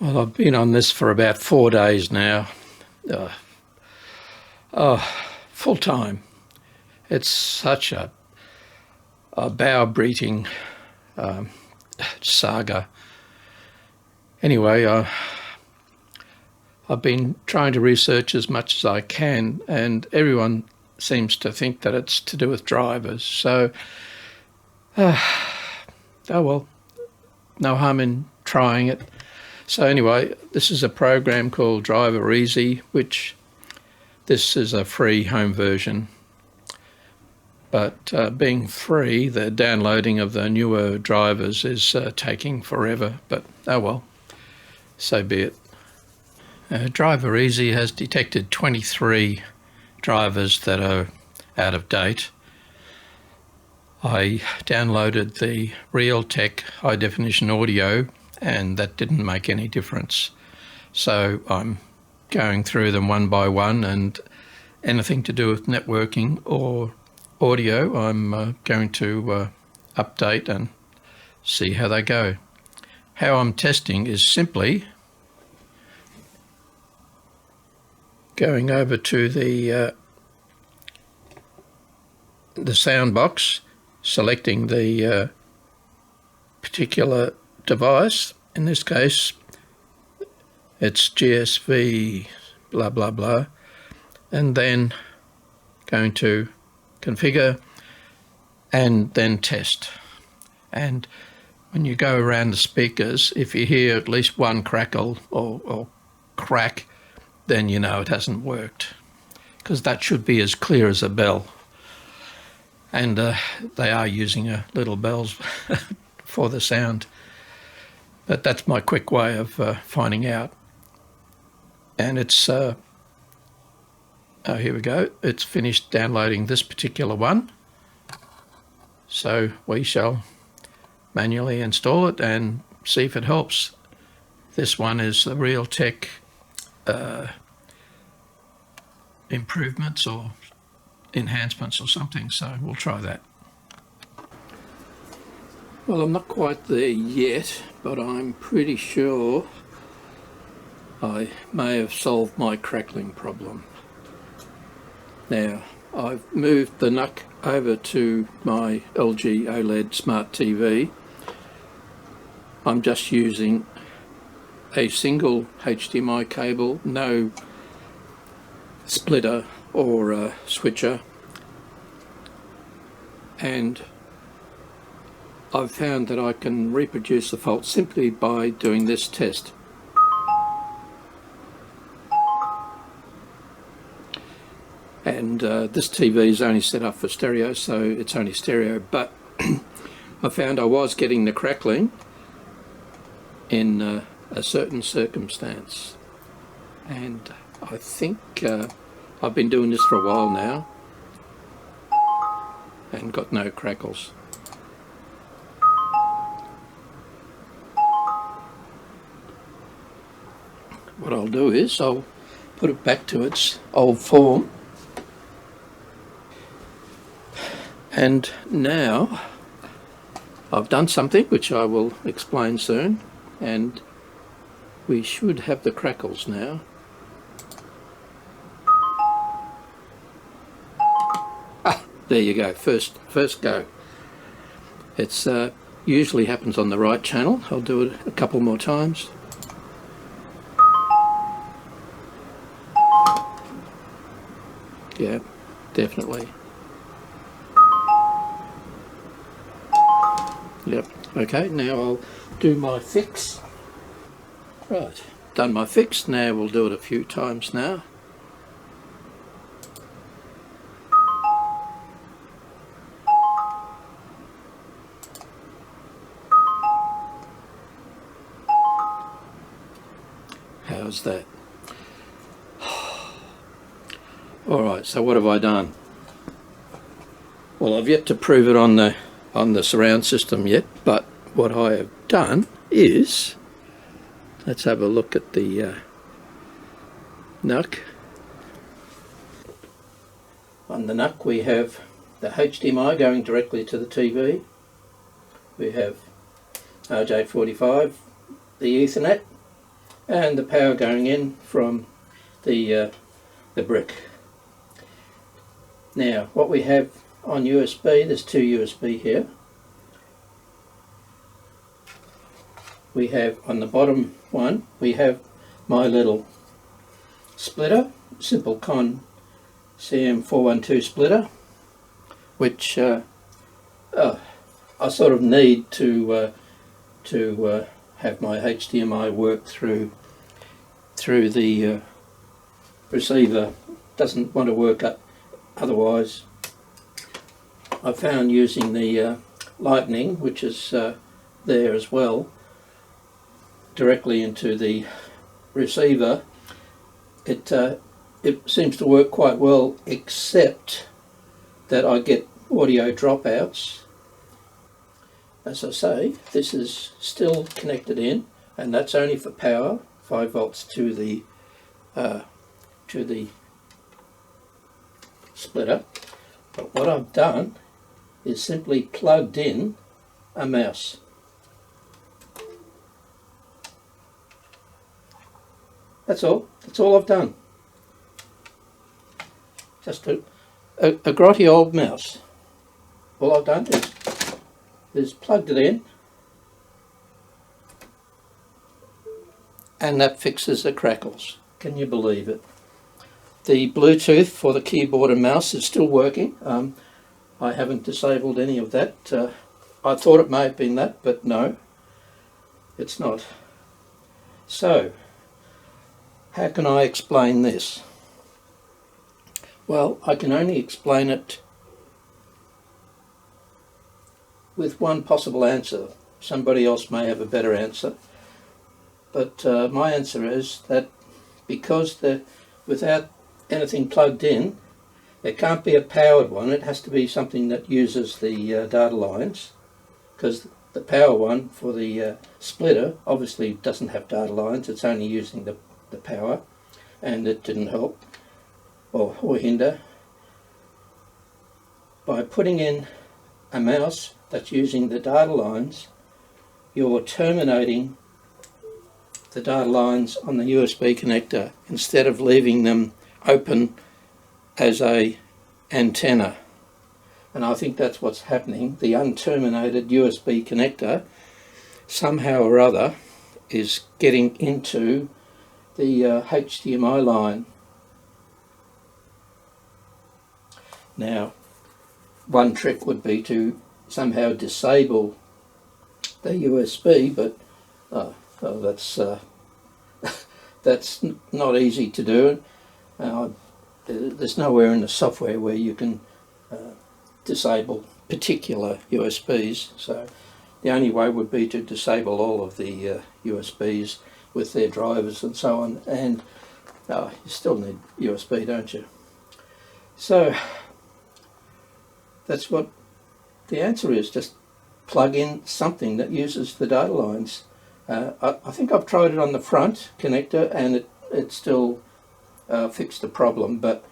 Well, I've been on this for about 4 days now. Full time. It's such a brow-beating saga. Anyway, I've been trying to research as much as I can, and everyone seems to think that it's to do with drivers. So, oh well, no harm in trying it. So anyway, this is a program called Driver Easy, which this is a free home version. But being free, the downloading of the newer drivers is taking forever, but oh well, so be it. Driver Easy has detected 23 drivers that are out of date. I downloaded the Realtek high definition audio and that didn't make any difference. So I'm going through them one by one, and anything to do with networking or audio I'm going to update and see how they go. How I'm testing is simply going over to the sound box, selecting the particular device. In this case it's GSV blah blah blah, and then going to configure and then test. And when you go around the speakers, if you hear at least one crackle or crack, then you know it hasn't worked, because that should be as clear as a bell. And they are using little bells for the sound. But that's my quick way of finding out. And it's, oh, here we go. It's finished downloading this particular one. So we shall manually install it and see if it helps. This one is the Realtek improvements or enhancements or something, so we'll try that. Well, I'm not quite there yet, but I'm pretty sure I may have solved my crackling problem. Now, I've moved the NUC over to my LG OLED Smart TV. I'm just using a single HDMI cable, no splitter or switcher, and I've found that I can reproduce the fault simply by doing this test. And this TV is only set up for stereo, so it's only stereo, but I found I was getting the crackling in a certain circumstance. And I think I've been doing this for a while now and got no crackles. What I'll do is I'll put it back to its old form. And now I've done something which I will explain soon, and we should have the crackles now. Ah, there you go, first go. It's usually happens on the right channel. I'll do it a couple more times. Yeah, definitely. Yep, okay, now I'll do my fix. Right, done my fix, now we'll do it a few times now. How's that? Alright, so what have I done? Well, I've yet to prove it on the surround system yet, but what I have done is, let's have a look at the NUC. On the NUC we have the HDMI going directly to the TV. We have RJ45, the Ethernet, and the power going in from the brick. Now what we have on USB, there's two USB here. We have on the bottom one, we have my little splitter, simple con CM412 splitter, which I sort of need to have my HDMI work through the receiver. Doesn't want to work up otherwise. I found using the lightning, which is there as well, directly into the receiver, it seems to work quite well, except that I get audio dropouts. As I say, this is still connected in, and that's only for power, 5 volts to the splitter. But what I've done is simply plugged in a mouse. That's all I've done. Just a grotty old mouse. All I've done is plugged it in, and that fixes the crackles. Can you believe it? The Bluetooth for the keyboard and mouse is still working. I haven't disabled any of that. I thought it may have been that, but no, it's not. So, how can I explain this? Well, I can only explain it with one possible answer. Somebody else may have a better answer, but my answer is that because without anything plugged in, it can't be a powered one. It has to be something that uses the data lines, because the power one for the splitter obviously doesn't have data lines. It's only using the power, and it didn't help or hinder. By putting in a mouse that's using the data lines, you're terminating the data lines on the USB connector instead of leaving them open as a antenna. And I think that's what's happening. The unterminated USB connector somehow or other is getting into the HDMI line. Now, one trick would be to somehow disable the USB, but that's not easy to do. There's nowhere in the software where you can disable particular USBs, so the only way would be to disable all of the USBs with their drivers and so on, and you still need USB, don't you? So that's what the answer is. Just plug in something that uses the data lines. I think I've tried it on the front connector, and it still fixed the problem, but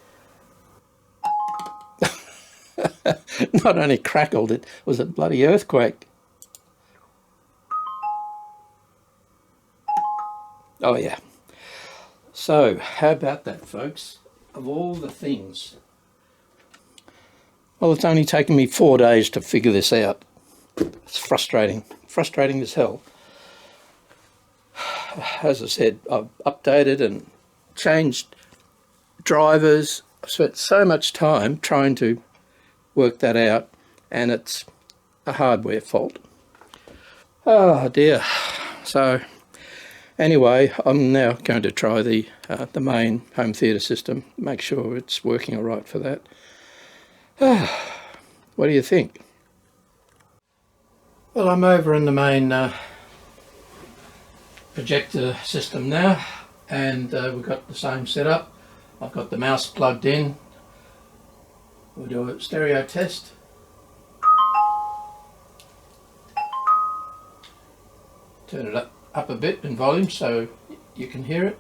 not only crackled, it was a bloody earthquake. Oh yeah. So how about that, folks? Of all the things, well, it's only taken me 4 days to figure this out. It's frustrating as hell. As I said, I've updated and changed drivers. I've spent so much time trying to work that out, and it's a hardware fault. Oh dear. So anyway, I'm now going to try the main home theatre system, make sure it's working all right for that. What do you think? Well, I'm over in the main projector system now, and we've got the same setup. I've got the mouse plugged in. We'll do a stereo test. Turn it up a bit in volume so you can hear it.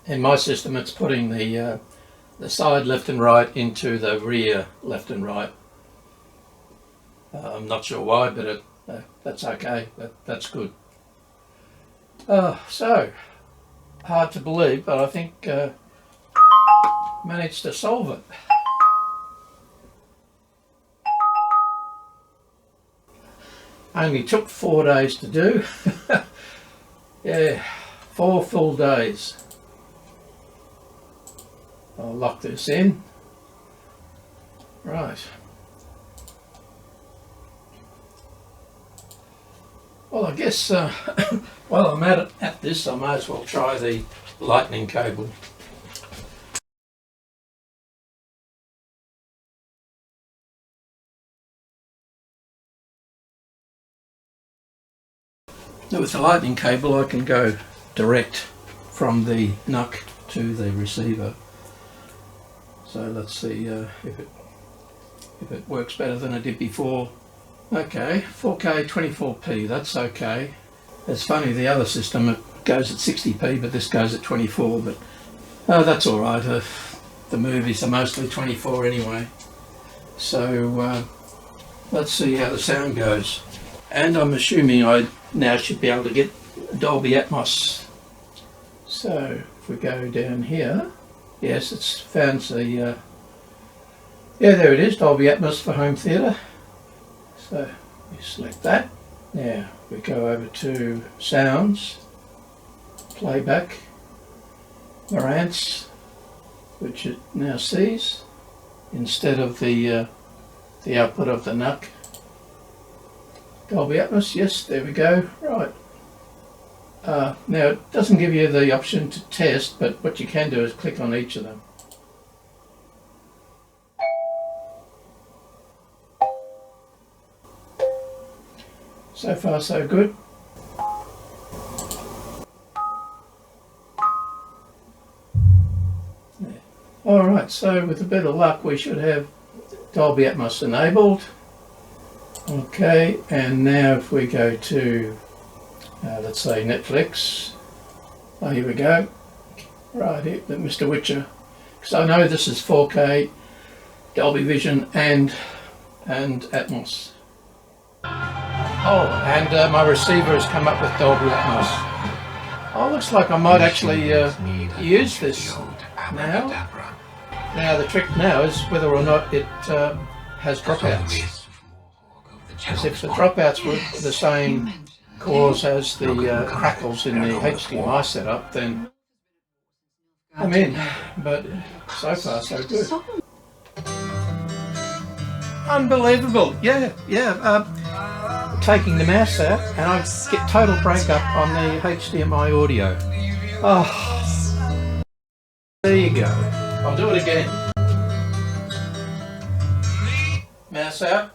In my system, it's putting the the side left and right into the rear left and right. I'm not sure why, but that's okay. That's good. So, hard to believe, but I think managed to solve it. Only took 4 days to do. Yeah, 4 full days. I'll lock this in. Right. Well, I guess while I'm at this, I may as well try the lightning cable. Now with the lightning cable, I can go direct from the NUC to the receiver. So let's see if it works better than it did before. Okay, 4K 24p, that's okay. It's funny, the other system, it goes at 60p, but this goes at 24, but that's alright. The movies are mostly 24 anyway. So let's see how the sound goes. And I'm assuming I now should be able to get Dolby Atmos. So if we go down here, yes, it's found the, yeah, there it is, Dolby Atmos for home theatre. So we select that. Now we go over to sounds, playback, Marantz, which it now sees instead of the output of the NUC. Dolby Atmos, yes, there we go. Right. Now it doesn't give you the option to test, but what you can do is click on each of them. So far so good. Alright, so with a bit of luck we should have Dolby Atmos enabled. Okay, and now if we go to, let's say Netflix. Oh, here we go. Right here, Mr. Witcher. Because I know this is 4K, Dolby Vision and Atmos. Oh, and my receiver has come up with Dolby Atmos. Oh, looks like I might actually use this now. Now the trick now is whether or not it has dropouts. Because if the dropouts were the same cause as the crackles in the HDMI setup, then I'm in. But so far so good. Unbelievable! Yeah. Taking the mouse out and I get total breakup on the HDMI audio. Oh, there you go. I'll do it again. Mouse out.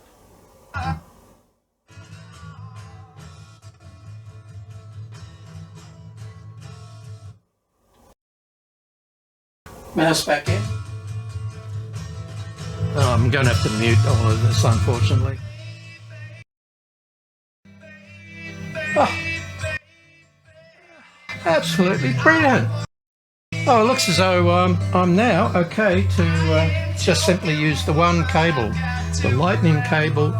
Mouse back in. Oh, I'm going to have to mute all of this, unfortunately. Oh, absolutely brilliant. Oh, it looks as though I'm now okay to just simply use the one cable, the lightning cable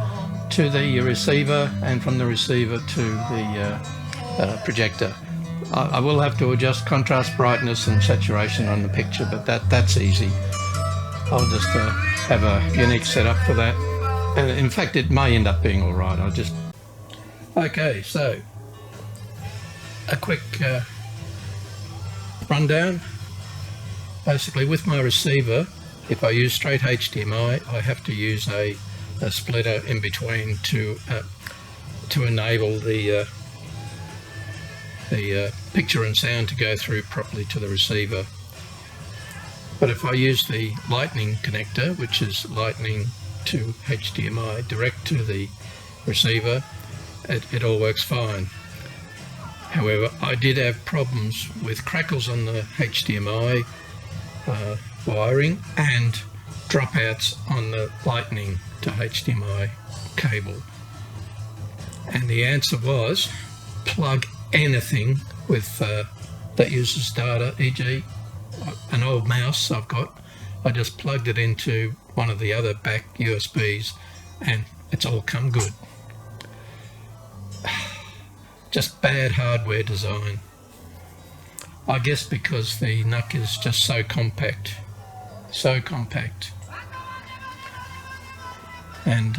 to the receiver and from the receiver to the projector. I will have to adjust contrast, brightness and saturation on the picture, but that's easy. I'll just have a unique setup for that. And in fact, it may end up being all right. I'll just... Okay, so a quick rundown. Basically, with my receiver, if I use straight HDMI, I have to use a splitter in between to enable the picture and sound to go through properly to the receiver. But if I use the lightning connector, which is lightning to HDMI direct to the receiver, it all works fine. However, I did have problems with crackles on the HDMI wiring and dropouts on the lightning to HDMI cable. And the answer was plug anything with that uses data, e.g. an old mouse I've got, I just plugged it into one of the other back USBs and it's all come good. Just bad hardware design. I guess because the NUC is just so compact. And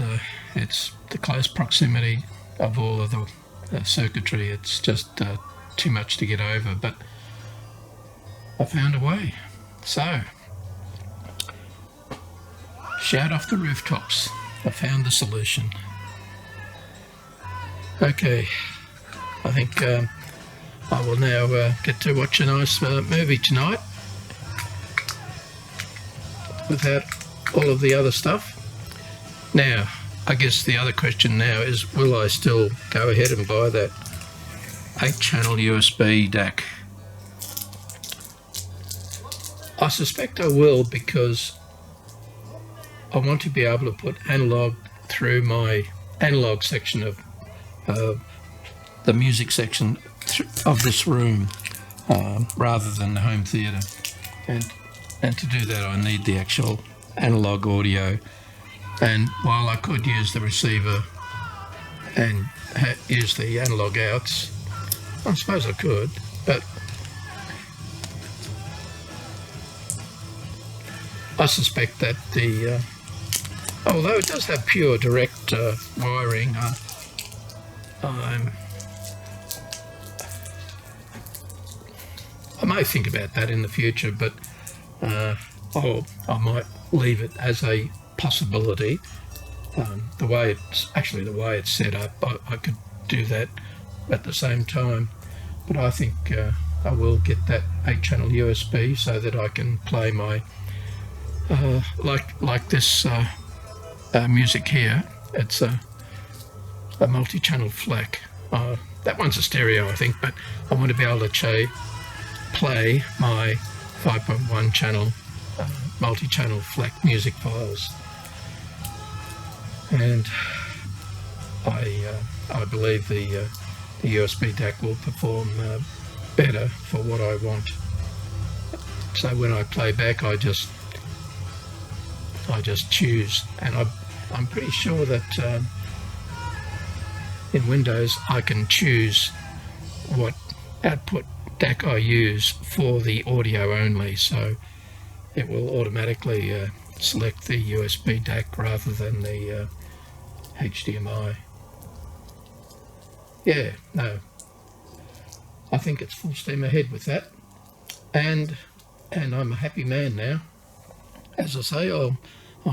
it's the close proximity of all of the circuitry. It's just too much to get over, but I found a way. So, shout off the rooftops. I found the solution. Okay, I think I will now get to watch a nice movie tonight without all of the other stuff. Now, I guess the other question now is, will I still go ahead and buy that 8-channel USB DAC? I suspect I will, because I want to be able to put analog through my analog section of the music section of this room rather than the home theatre. And to do that I need the actual analog audio. And while I could use the receiver and use the analog outs, I suppose I could, but I suspect that the although it does have pure direct wiring, I may think about that in the future, but I might leave it as a possibility. The way it's set up, I could do that at the same time, but I think I will get that 8-channel USB so that I can play my like this music here. It's a multi-channel FLAC. That one's a stereo, I think, but I want to be able to play my 5.1 channel multi-channel FLAC music files. And I believe the USB DAC will perform better for what I want. So when I play back, I just choose, and I'm pretty sure that in Windows I can choose what output DAC I use for the audio only, so it will automatically select the USB DAC rather than the HDMI. Yeah, no, I think it's full steam ahead with that, and I'm a happy man now. As I say, I'll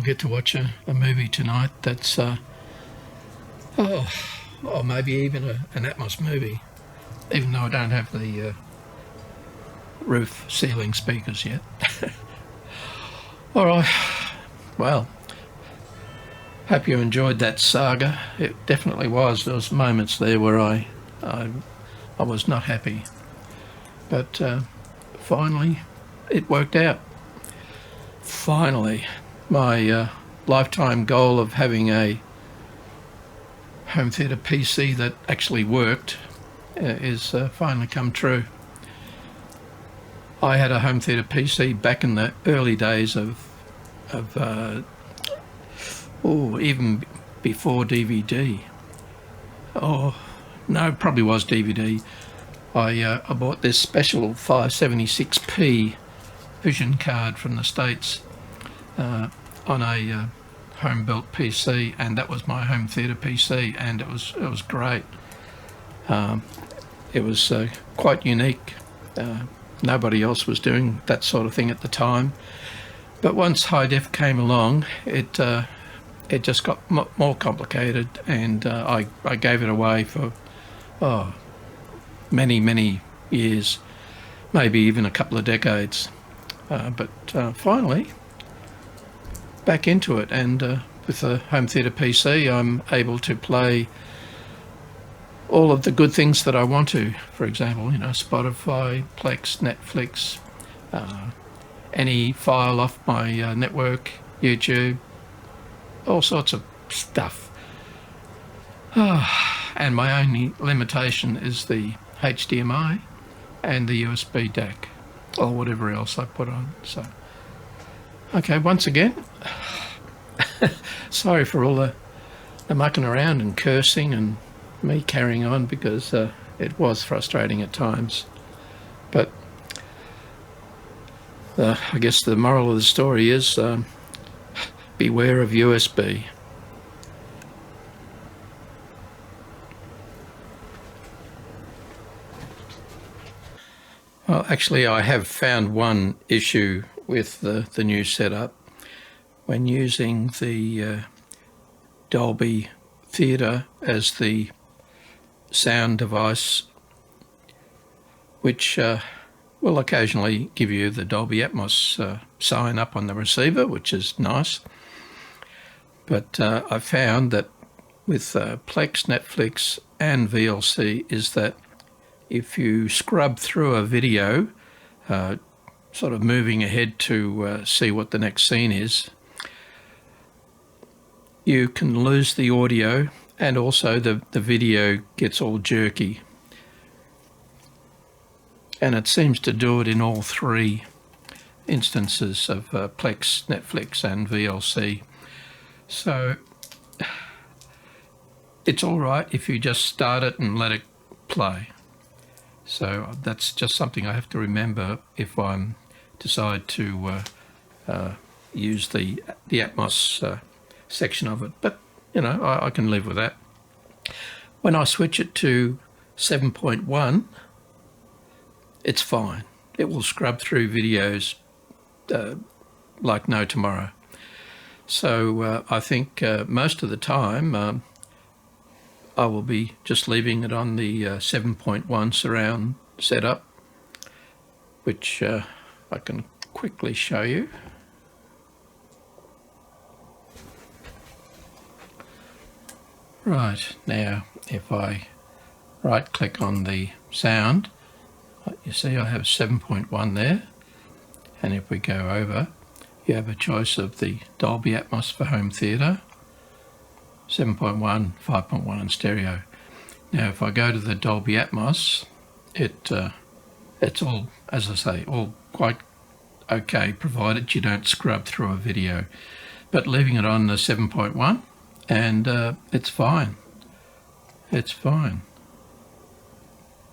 get to watch a movie tonight that's maybe even an Atmos movie, even though I don't have the roof ceiling speakers yet. Alright, well, hope you enjoyed that saga. It definitely was. There was moments there where I was not happy, but finally it worked out. Finally, my lifetime goal of having a home theatre PC that actually worked is finally come true. I had a home theatre PC back in the early days of even before DVD. Oh no, it probably was DVD. I bought this special 576p vision card from the States on a home-built PC, and that was my home theatre PC, and it was great. It was quite unique. Nobody else was doing that sort of thing at the time, but once high def came along, it just got more complicated, and I gave it away for many years, maybe even a couple of decades. But finally, back into it, and with the home theatre PC, I'm able to play all of the good things that I want to. For example, Spotify, Plex, Netflix, any file off my network, YouTube, all sorts of stuff. And my only limitation is the HDMI and the USB DAC, or whatever else I put on. So Okay, once again, sorry for all the mucking around and cursing and me carrying on, because it was frustrating at times. But I guess the moral of the story is beware of USB. Well, actually, I have found one issue with the new setup. When using the Dolby Theatre as the sound device, which will occasionally give you the Dolby Atmos sign up on the receiver, which is nice. But I found that with Plex, Netflix and VLC is that if you scrub through a video, sort of moving ahead to see what the next scene is, you can lose the audio, and also the video gets all jerky. And it seems to do it in all three instances of Plex, Netflix and VLC. So it's all right if you just start it and let it play. So that's just something I have to remember if I decide to use the Atmos section of it. But, you know, I can live with that. When I switch it to 7.1, it's fine. It will scrub through videos like no tomorrow. So I think most of the time I will be just leaving it on the 7.1 surround setup, which I can quickly show you. Right, now if I right click on the sound, you see I have 7.1 there, and if we go over, you have a choice of the Dolby Atmos for home theatre, 7.1, 5.1 and stereo. Now if I go to the Dolby Atmos, it's all, as I say, all quite okay, provided you don't scrub through a video. But leaving it on the 7.1, and it's fine. It's fine.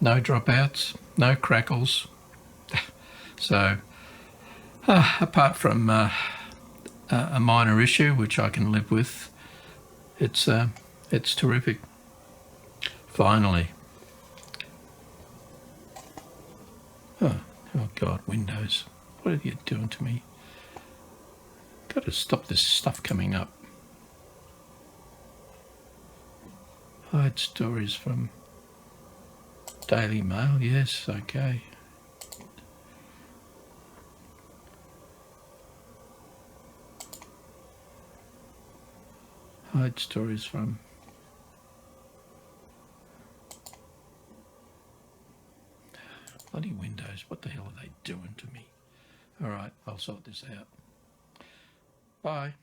No dropouts, no crackles. So apart from a minor issue, which I can live with, it's terrific. Finally. Oh God, Windows, what are you doing to me? Got to stop this stuff coming up. Hide stories from Daily Mail, yes, okay. Hide stories from bloody Windows, what the hell are they doing to me? All right, I'll sort this out. Bye.